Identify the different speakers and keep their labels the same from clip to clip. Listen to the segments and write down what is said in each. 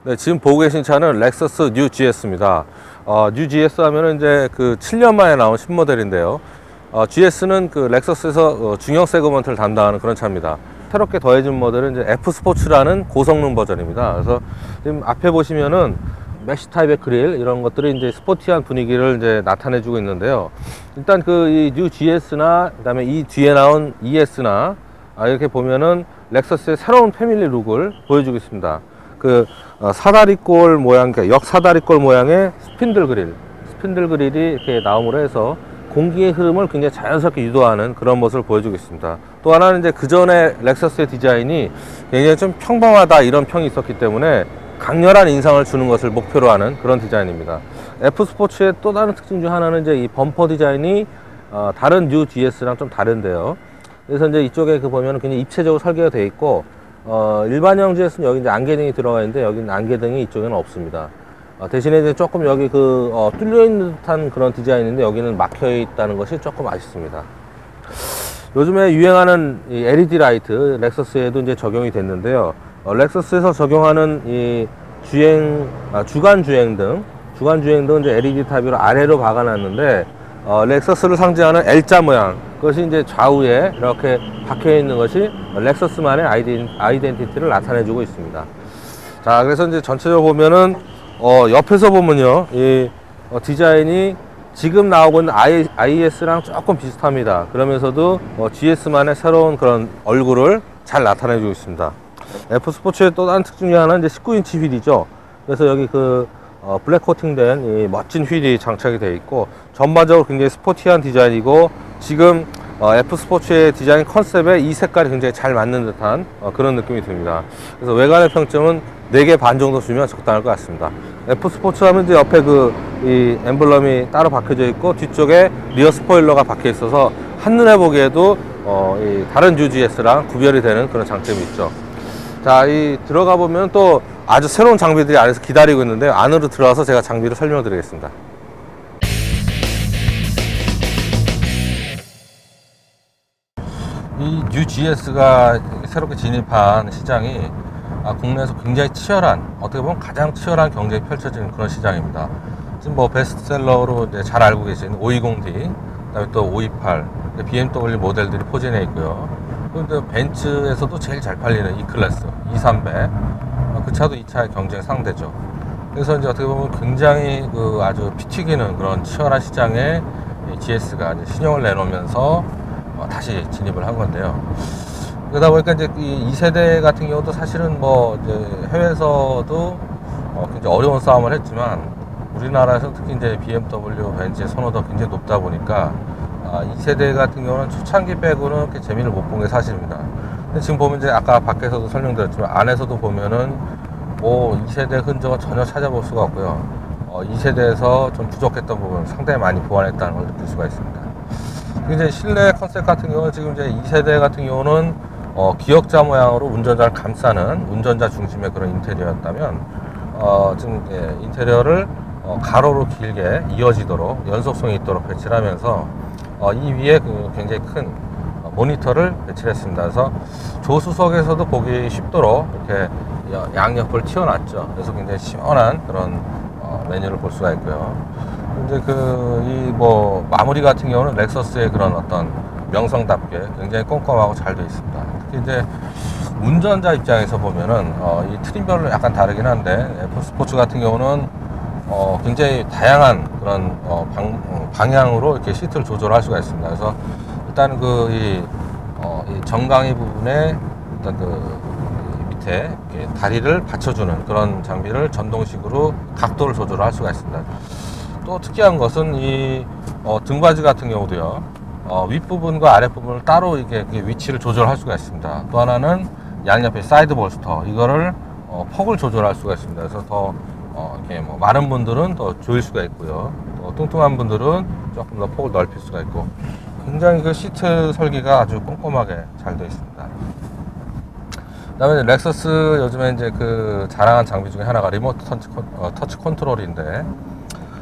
Speaker 1: 네, 지금 보고 계신 차는 렉서스 뉴 GS입니다. 뉴 GS 하면은 이제 그 7년 만에 나온 신모델인데요. GS는 그 렉서스에서 중형 세그먼트를 담당하는 그런 차입니다. 새롭게 더해진 모델은 이제 F 스포츠라는 고성능 버전입니다. 그래서 지금 앞에 보시면은 메쉬 타입의 그릴 이런 것들이 이제 스포티한 분위기를 이제 나타내주고 있는데요. 일단 그 이 뉴 GS나 그다음에 이 뒤에 나온 ES나 이렇게 보면은 렉서스의 새로운 패밀리 룩을 보여주고 있습니다. 그 사다리꼴 모양, 그러니까 역사다리꼴 모양의 스핀들 그릴이 이렇게 나옴으로 해서 공기의 흐름을 굉장히 자연스럽게 유도하는 그런 모습을 보여주고 있습니다. 또 하나는 이제 그 전에 렉서스의 디자인이 굉장히 좀 평범하다 이런 평이 있었기 때문에 강렬한 인상을 주는 것을 목표로 하는 그런 디자인입니다. F 스포츠의 또 다른 특징 중 하나는 이제 이 범퍼 디자인이 다른 뉴 GS랑 좀 다른데요. 그래서 이제 이쪽에 그 보면은 굉장히 입체적으로 설계가 되어 있고, 일반형 GS는 여기 이제 안개등이 들어가 있는데 여기는 안개등이 이쪽에는 없습니다. 대신에 이제 조금 여기 뚫려 있는 듯한 그런 디자인인데 여기는 막혀 있다는 것이 조금 아쉽습니다. 요즘에 유행하는 이 LED 라이트 렉서스에도 이제 적용이 됐는데요. 렉서스에서 적용하는 이 주간 주행등 이제 LED 타입으로 아래로 박아놨는데, 렉서스를 상징하는 L자 모양, 그것이 이제 좌우에 이렇게 박혀 있는 것이 렉서스만의 아이덴티티를 나타내주고 있습니다. 자, 그래서 이제 전체적으로 보면은 옆에서 보면요, 이 디자인이 지금 나오고 있는 IS랑 조금 비슷합니다. 그러면서도 GS만의 새로운 그런 얼굴을 잘 나타내주고 있습니다. F 스포츠의 또 다른 특징 중 하나는 이제 19인치 휠이죠. 그래서 여기 블랙 코팅된 이 멋진 휠이 장착이 되어 있고, 전반적으로 굉장히 스포티한 디자인이고, 지금 F 스포츠의 디자인 컨셉에 이 색깔이 굉장히 잘 맞는 듯한 그런 느낌이 듭니다. 그래서 외관의 평점은 4개 반 정도 주면 적당할 것 같습니다. F 스포츠 하면 이제 옆에 이 엠블럼이 따로 박혀져 있고, 뒤쪽에 리어 스포일러가 박혀 있어서 한눈에 보기에도 이 다른 뉴 GS랑 구별이 되는 그런 장점이 있죠. 자, 들어가 보면 또 아주 새로운 장비들이 안에서 기다리고 있는데, 안으로 들어와서 제가 장비를 설명을 드리겠습니다. 이 뉴 GS가 새롭게 진입한 시장이 국내에서 굉장히 치열한, 어떻게 보면 가장 치열한 경쟁이 펼쳐지는 그런 시장입니다. 지금 뭐 베스트셀러로 이제 잘 알고 계신 520D, 그다음에 또 528, BMW 모델들이 포진해 있고요. 또 벤츠에서도 제일 잘 팔리는 E클래스, 230, 그 차도 이 차의 경쟁 상대죠. 그래서 이제 어떻게 보면 굉장히 아주 피 튀기는 그런 치열한 시장에 GS가 이제 신형을 내놓으면서 다시 진입을 한 건데요. 그러다 보니까 이제 이 2세대 같은 경우도 사실은 뭐 이제 해외에서도 굉장히 어려운 싸움을 했지만, 우리나라에서 특히 이제 BMW, 벤츠의 선호도가 굉장히 높다 보니까 2세대 같은 경우는 초창기 빼고는 그렇게 재미를 못 본 게 사실입니다. 근데 지금 보면 이제 아까 밖에서도 설명드렸지만, 안에서도 보면은 뭐 2세대 흔적을 전혀 찾아볼 수가 없고요. 2세대에서 좀 부족했던 부분 상당히 많이 보완했다는 걸 느낄 수가 있습니다. 이제 실내 컨셉 같은 경우는 지금 이제 2세대 같은 경우는 기역자 모양으로 운전자를 감싸는 운전자 중심의 그런 인테리어였다면, 지금 인테리어를 가로로 길게 이어지도록 연속성이 있도록 배치를 하면서 이 위에 굉장히 큰 모니터를 배치를 했습니다. 그래서 조수석에서도 보기 쉽도록 이렇게 양옆을 튀어놨죠. 그래서 굉장히 시원한 그런 메뉴를 볼 수가 있고요. 이제 마무리 같은 경우는 렉서스의 그런 어떤 명성답게 굉장히 꼼꼼하고 잘 되어 있습니다. 특히 이제 운전자 입장에서 보면은 이 트림별로 약간 다르긴 한데, F 스포츠 같은 경우는 굉장히 다양한 그런 방향으로 이렇게 시트를 조절할 수가 있습니다. 그래서 일단 이 정강이 부분에 일단 밑에 이렇게 다리를 받쳐주는 그런 장비를 전동식으로 각도를 조절할 수가 있습니다. 또 특이한 것은 이 등받이 같은 경우도요, 윗부분과 아랫부분을 따로 이렇게 위치를 조절할 수가 있습니다. 또 하나는 양옆에 사이드 볼스터, 이거를 폭을 조절할 수가 있습니다. 그래서 더 이렇게 마른 분들은 더 조일 수가 있고요, 또 뚱뚱한 분들은 조금 더 폭을 넓힐 수가 있고, 굉장히 그 시트 설계가 아주 꼼꼼하게 잘 되어 있습니다. 그 다음에 렉서스 요즘에 이제 자랑한 장비 중에 하나가 리모트 터치 컨트롤인데,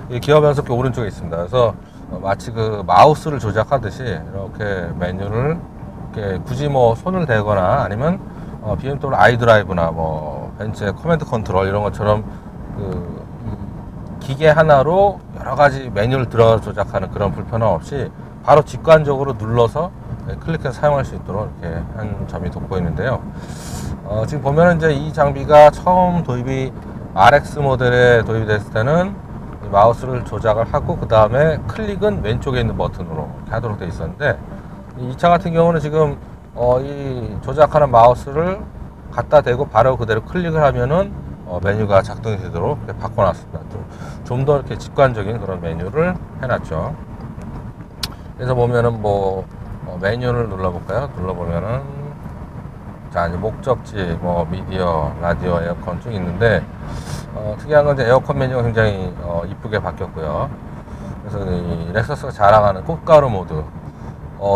Speaker 1: 이 기어 변속기 오른쪽에 있습니다. 그래서 마치 마우스를 조작하듯이 이렇게 메뉴를 이렇게 굳이 뭐 손을 대거나 아니면 BMW 아이드라이브나 벤츠의 커맨드 컨트롤 이런 것처럼 기계 하나로 여러 가지 메뉴를 들어 조작하는 그런 불편함 없이 바로 직관적으로 눌러서 클릭해서 사용할 수 있도록 이렇게 한 점이 돋보이는데요. 지금 보면은 이제 이 장비가 처음 도입이 RX 모델에 도입이 됐을 때는 이 마우스를 조작을 하고 그 다음에 클릭은 왼쪽에 있는 버튼으로 이렇게 하도록 되어 있었는데, 이 차 같은 경우는 지금 이 조작하는 마우스를 갖다 대고 바로 그대로 클릭을 하면은 메뉴가 작동이 되도록 이렇게 바꿔놨습니다. 좀 더 이렇게 직관적인 그런 메뉴를 해놨죠. 그래서 보면은 뭐 메뉴를 눌러볼까요? 눌러보면은 자, 이제 목적지, 뭐 미디어, 라디오, 에어컨 쭉 있는데 특이한 건 이제 에어컨 메뉴가 굉장히 이쁘게 바뀌었고요. 그래서 이 렉서스가 자랑하는 꽃가루 모드.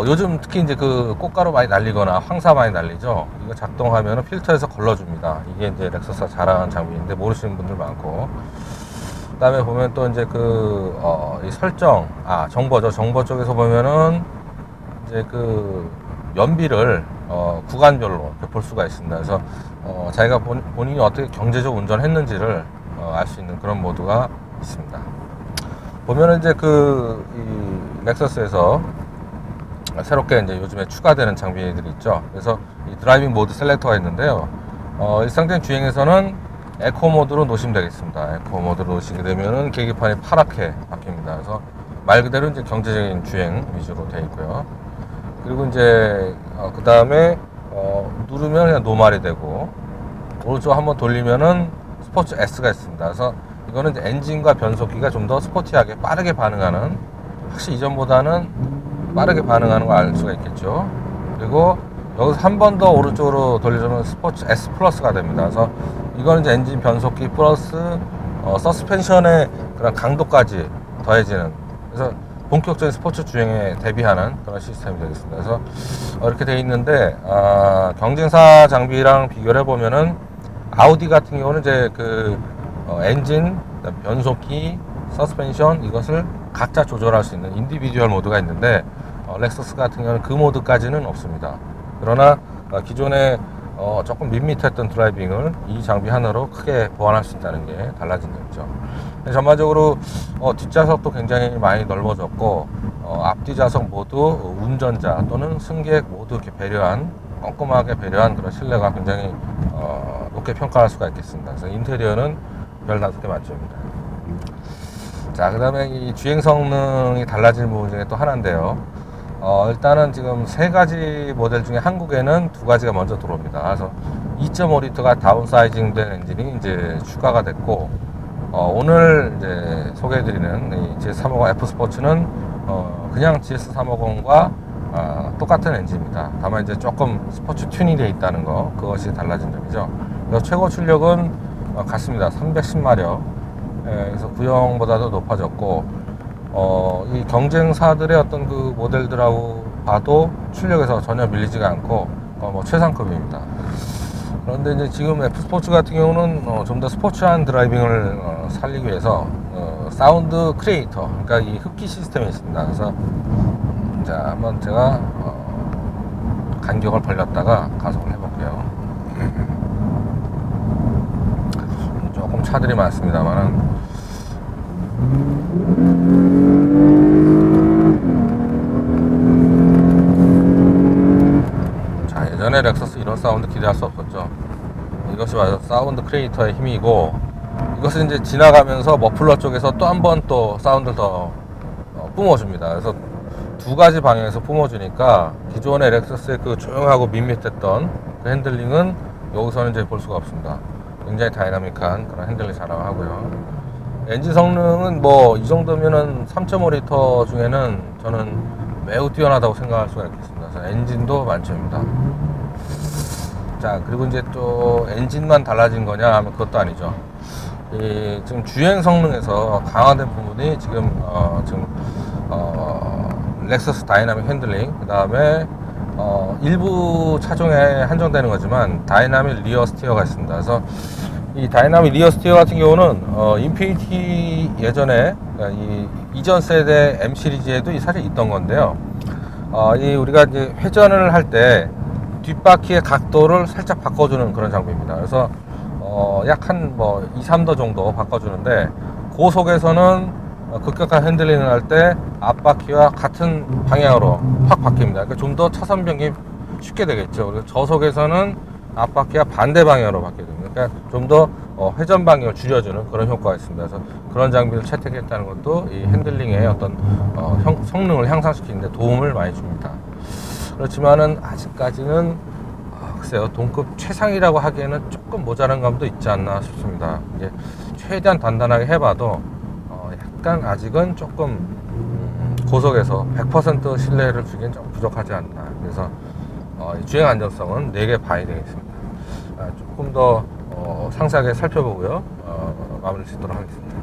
Speaker 1: 요즘 특히 이제 그 꽃가루 많이 날리거나 황사 많이 날리죠. 이거 작동하면은 필터에서 걸러줍니다. 이게 이제 렉서스가 자랑하는 장비인데 모르시는 분들 많고. 그 다음에 보면 또 이제 이 설정, 정보죠. 정보 쪽에서 보면은 이제 그 연비를 구간별로 볼 수가 있습니다. 그래서 자기가 본인이 어떻게 경제적 운전을 했는지를 알 수 있는 그런 모드가 있습니다. 보면은 이제 이 렉서스에서 새롭게 이제 요즘에 추가되는 장비들이 있죠. 그래서 이 드라이빙 모드 셀렉터가 있는데요. 일상적인 주행에서는 에코 모드로 놓으시면 되겠습니다. 에코 모드로 놓으시게 되면은 계기판이 파랗게 바뀝니다. 그래서 말 그대로 이제 경제적인 주행 위주로 되어 있고요. 그리고 이제 그 다음에 누르면 그냥 노말이 되고, 오른쪽 한번 돌리면은 스포츠 S가 있습니다. 그래서 이거는 이제 엔진과 변속기가 좀 더 스포티하게 빠르게 반응하는, 확실히 이전보다는 빠르게 반응하는 걸 알 수가 있겠죠. 그리고 여기서 한 번 더 오른쪽으로 돌려주면 스포츠 S 플러스가 됩니다. 그래서 이거는 이제 엔진 변속기 플러스 서스펜션의 그런 강도까지 더해지는, 그래서 본격적인 스포츠 주행에 대비하는 그런 시스템이 되겠습니다. 그래서 이렇게 되어 있는데, 경쟁사 장비랑 비교를 해보면은 아우디 같은 경우는 이제 엔진, 변속기, 서스펜션 이것을 각자 조절할 수 있는 인디비듀얼 모드가 있는데, 렉서스 같은 경우는 그 모드까지는 없습니다. 그러나 기존에 조금 밋밋했던 드라이빙을 이 장비 하나로 크게 보완할 수 있다는 게 달라진 점이죠. 전반적으로 뒷좌석도 굉장히 많이 넓어졌고, 앞뒤좌석 모두 운전자 또는 승객 모두 이렇게 꼼꼼하게 배려한 그런 실내가 굉장히 높게 평가할 수가 있겠습니다. 그래서 인테리어는 별 5개 만점입니다. 자, 그 다음에 이 주행 성능이 달라지는 부분 중에 또 하나인데요. 일단은 지금 3가지 모델 중에 한국에는 2가지가 먼저 들어옵니다. 그래서 2.5L가 다운사이징 된 엔진이 이제 추가가 됐고, 오늘 이제 소개해드리는 이 GS350 F 스포츠는 그냥 GS350과 똑같은 엔진입니다. 다만 이제 조금 스포츠 튜닝이 되어 있다는 거, 그것이 달라진 점이죠. 그래서 최고 출력은 같습니다. 310마력. 그래서 구형보다도 높아졌고, 이 경쟁사들의 어떤 그 모델들하고 봐도 출력에서 전혀 밀리지가 않고 뭐 최상급입니다. 그런데 이제 지금 F 스포츠 같은 경우는 좀 더 스포츠한 드라이빙을 살리기 위해서 사운드 크리에이터, 그러니까 이 흡기 시스템이 있습니다. 그래서 자, 한번 제가 간격을 벌렸다가 가속을 해볼게요. 조금 차들이 많습니다만은, 자, 예전에 렉서스 이런 사운드 기대할 수 없었죠. 이것이 바로 사운드 크리에이터의 힘이고, 이것은 이제 지나가면서 머플러 쪽에서 또 한 번 또 사운드를 더 뿜어줍니다. 그래서 2가지 방향에서 뿜어주니까 기존의 렉서스의 그 조용하고 밋밋했던 그 핸들링은 여기서는 이제 볼 수가 없습니다. 굉장히 다이나믹한 그런 핸들링 자랑하고요. 엔진 성능은 뭐 이 정도면은 3.5L 중에는 저는 매우 뛰어나다고 생각할 수가 있겠습니다. 그래서 엔진도 만점입니다. 자, 그리고 이제 또 엔진만 달라진 거냐 하면 그것도 아니죠. 지금 주행 성능에서 강화된 부분이 지금 렉서스 다이나믹 핸들링, 그 다음에 일부 차종에 한정되는 거지만 다이나믹 리어 스티어가 있습니다. 그래서 이 다이나믹 리어 스티어 같은 경우는 인피니티 예전에 이 이전 세대 M 시리즈에도 사실 있던 건데요. 우리가 이제 회전을 할 때 뒷바퀴의 각도를 살짝 바꿔주는 그런 장비입니다. 그래서 약 한 뭐 2, 3도 정도 바꿔주는데, 고속에서는 급격한 핸들링을 할 때 앞바퀴와 같은 방향으로 확 바뀝니다. 그러니까 좀 더 차선 변경이 쉽게 되겠죠. 그리고 저속에서는 앞바퀴와 반대 방향으로 바뀌게 됩니다. 그러니까 좀 더 회전 방향을 줄여주는 그런 효과가 있습니다. 그래서 그런 장비를 채택했다는 것도 이 핸들링의 어떤 성능을 향상시키는 데 도움을 많이 줍니다. 그렇지만은 아직까지는 글쎄요, 동급 최상이라고 하기에는 조금 모자란 감도 있지 않나 싶습니다. 이게 최대한 단단하게 해봐도 약간 아직은 조금 고속에서 100% 신뢰를 주기엔 좀 부족하지 않나. 그래서 주행 안정성은 4개 반이 되겠습니다. 조금 더 상세하게 살펴보고요, 마무리 짓도록 하겠습니다.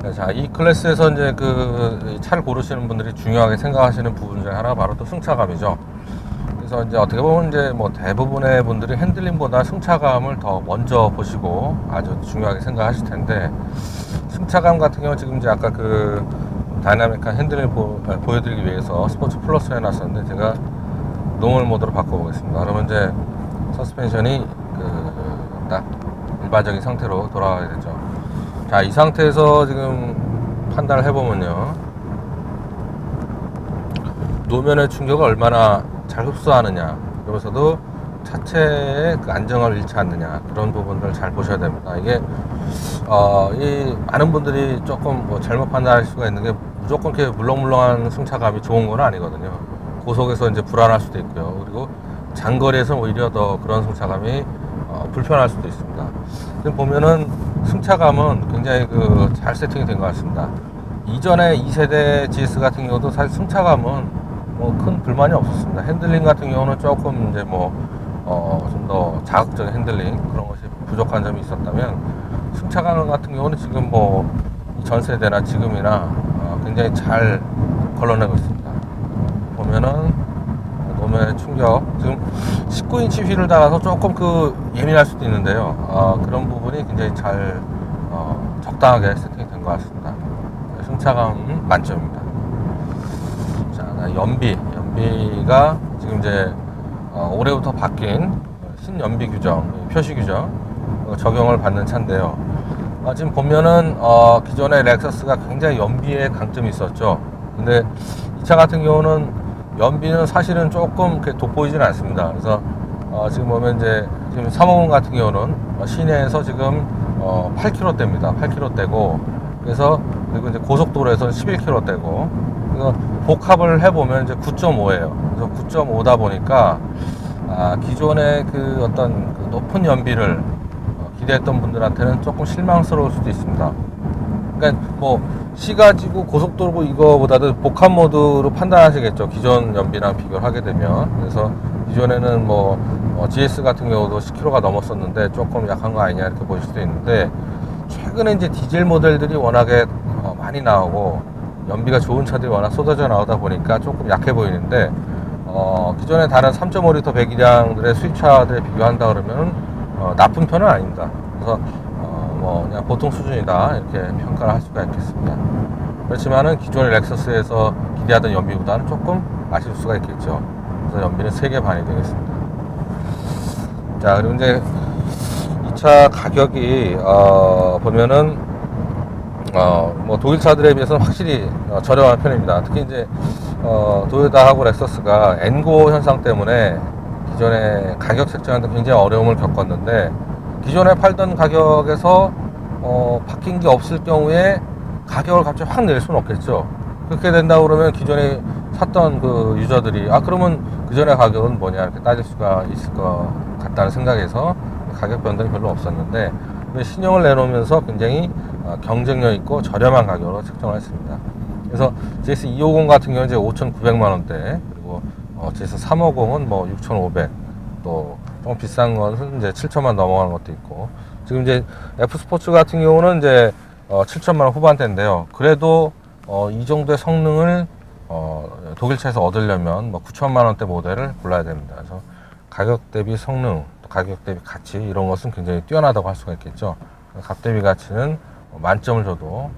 Speaker 1: 네, 자, 이 클래스에서 이제 그 차를 고르시는 분들이 중요하게 생각하시는 부분 중에 하나가 바로 또 승차감이죠. 그래서 이제 어떻게 보면 이제 뭐 대부분의 분들이 핸들링보다 승차감을 더 먼저 보시고 아주 중요하게 생각하실 텐데, 승차감 같은 경우는 지금 이제 아까 그 다이나믹한 핸들링 보여드리기 위해서 스포츠 플러스 해놨었는데, 제가 노멀 모드로 바꿔보겠습니다. 그러면 이제 서스펜션이 딱 일반적인 상태로 돌아가게 되죠. 자, 이 상태에서 지금 판단을 해보면요, 노면의 충격을 얼마나 잘 흡수하느냐, 그러면서도 차체의 그 안정을 잃지 않느냐, 그런 부분들을 잘 보셔야 됩니다. 이게 이 많은 분들이 조금 뭐 잘못 판단할 수가 있는 게, 무조건 이렇게 물렁물렁한 승차감이 좋은 건 아니거든요. 고속에서 이제 불안할 수도 있고요. 그리고 장거리에서 오히려 더 그런 승차감이 불편할 수도 있습니다. 지금 보면은 승차감은 굉장히 잘 세팅이 된 것 같습니다. 이전에 2세대 GS 같은 경우도 사실 승차감은 뭐 큰 불만이 없었습니다. 핸들링 같은 경우는 조금 이제 좀 더 자극적인 핸들링, 그런 것이 부족한 점이 있었다면, 승차감 같은 경우는 지금 뭐 전 세대나 지금이나 굉장히 잘 걸러내고 있습니다. 보면은 노면의 충격, 지금 19인치 휠을 달아서 조금 예민할 수도 있는데요, 그런 부분이 굉장히 잘 적당하게 세팅이 된 것 같습니다. 승차감 만점입니다. 자, 연비가 지금 이제 올해부터 바뀐 신연비 규정, 표시 규정 적용을 받는 차인데요. 지금 보면은 기존의 렉서스가 굉장히 연비에 강점이 있었죠. 근데 이 차 같은 경우는 연비는 사실은 조금 돋보이지는 않습니다. 그래서 지금 보면 이제 지금 350 같은 경우는 시내에서 지금 8km대입니다. 8km대고, 그래서 그리고 이제 고속도로에서 11km대고, 그래서 복합을 해보면 이제 9.5예요. 그래서 9.5다 보니까 기존의 어떤 높은 연비를 기대했던 분들한테는 조금 실망스러울 수도 있습니다. 그러니까 뭐 시 가지고 고속도로고 이거보다도 복합 모드로 판단하시겠죠. 기존 연비랑 비교를 하게 되면. 그래서 기존에는 GS 같은 경우도 10km가 넘었었는데 조금 약한 거 아니냐 이렇게 보실 수도 있는데, 최근에 이제 디젤 모델들이 워낙에 많이 나오고 연비가 좋은 차들이 워낙 쏟아져 나오다 보니까 조금 약해 보이는데, 기존의 다른 3.5L 배기량들의 수입차들에 비교한다 그러면 나쁜 편은 아닙니다. 그래서 그냥 보통 수준이다 이렇게 평가를 할 수가 있겠습니다. 그렇지만은 기존의 렉서스에서 기대하던 연비보다는 조금 아쉬울 수가 있겠죠. 그래서 연비는 3개 반이 되겠습니다. 자, 그리고 이제 이 차 가격이 보면은 독일 차들에 비해서는 확실히 저렴한 편입니다. 특히 이제 도요타하고 렉서스가 엔고 현상 때문에 기존에 가격 책정하는데 굉장히 어려움을 겪었는데, 기존에 팔던 가격에서 바뀐 게 없을 경우에 가격을 갑자기 확 낼 수는 없겠죠. 그렇게 된다 그러면 기존에 샀던 유저들이 그러면 그전에 가격은 뭐냐 이렇게 따질 수가 있을 것 같다는 생각에서 가격 변동이 별로 없었는데, 신형을 내놓으면서 굉장히 경쟁력 있고 저렴한 가격으로 책정을 했습니다. 그래서 GS250 같은 경우는 이제 5,900만 원대, 그리고 GS350은 6,500, 또 좀 비싼 것은 이제 7천만 넘어가는 것도 있고, 지금 이제 F 스포츠 같은 경우는 이제 7천만 원 후반대인데요. 그래도 이 정도의 성능을 독일차에서 얻으려면 9천만 원대 모델을 골라야 됩니다. 그래서 가격 대비 성능, 가격 대비 가치, 이런 것은 굉장히 뛰어나다고 할 수가 있겠죠. 값 대비 가치는 만점을 줘도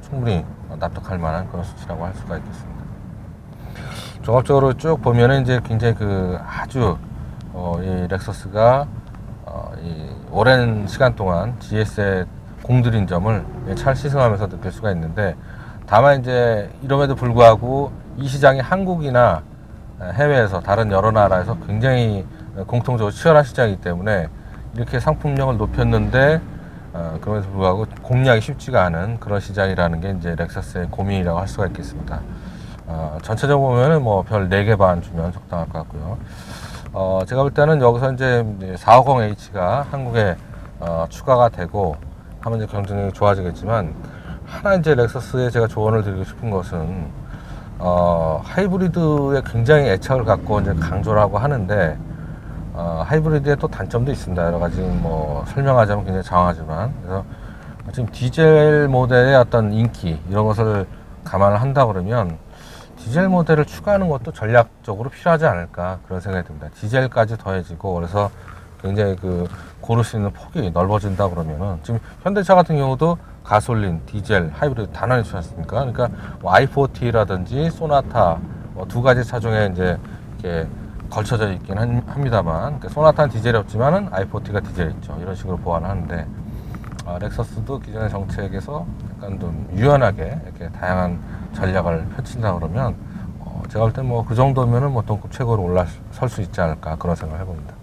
Speaker 1: 충분히 납득할 만한 그런 수치라고 할 수가 있겠습니다. 종합적으로 쭉 보면은 이제 굉장히 아주 이 렉서스가 이 오랜 시간 동안 GS에 공들인 점을 잘 시승하면서 느낄 수가 있는데, 다만 이제 이럼에도 불구하고 이 시장이 한국이나 해외에서 다른 여러 나라에서 굉장히 공통적으로 치열한 시장이기 때문에 이렇게 상품력을 높였는데 그럼에도 불구하고 공략이 쉽지가 않은 그런 시장이라는 게 이제 렉서스의 고민이라고 할 수가 있겠습니다. 전체적으로 보면은 뭐 별 4개 반 주면 적당할 것 같고요. 제가 볼 때는 여기서 이제 450H가 한국에 추가가 되고 하면 이제 경쟁력이 좋아지겠지만, 하나 이제 렉서스에 제가 조언을 드리고 싶은 것은 하이브리드에 굉장히 애착을 갖고 이제 강조를 하고 하는데, 하이브리드에 또 단점도 있습니다. 여러 가지 뭐 설명하자면 굉장히 장황하지만, 그래서 지금 디젤 모델의 어떤 인기 이런 것을 감안을 한다 그러면 디젤 모델을 추가하는 것도 전략적으로 필요하지 않을까, 그런 생각이 듭니다. 디젤까지 더해지고 그래서 굉장히 고를 수 있는 폭이 넓어진다 그러면은, 지금 현대차 같은 경우도 가솔린, 디젤, 하이브리드 다 나뉘지 않습니까? 그러니까 뭐 i40라든지 소나타 뭐 2가지 차종에 이제 이렇게 걸쳐져 있긴 합니다만, 그러니까 소나타는 디젤이 없지만은 i40가 디젤이 있죠. 이런 식으로 보완을 하는데, 렉서스도 기존의 정책에서 약간 좀 유연하게 이렇게 다양한 전략을 펼친다 그러면 제가 볼 때 뭐 그 정도면은 뭐 동급 최고로 올라설 수 있지 않을까, 그런 생각을 해봅니다.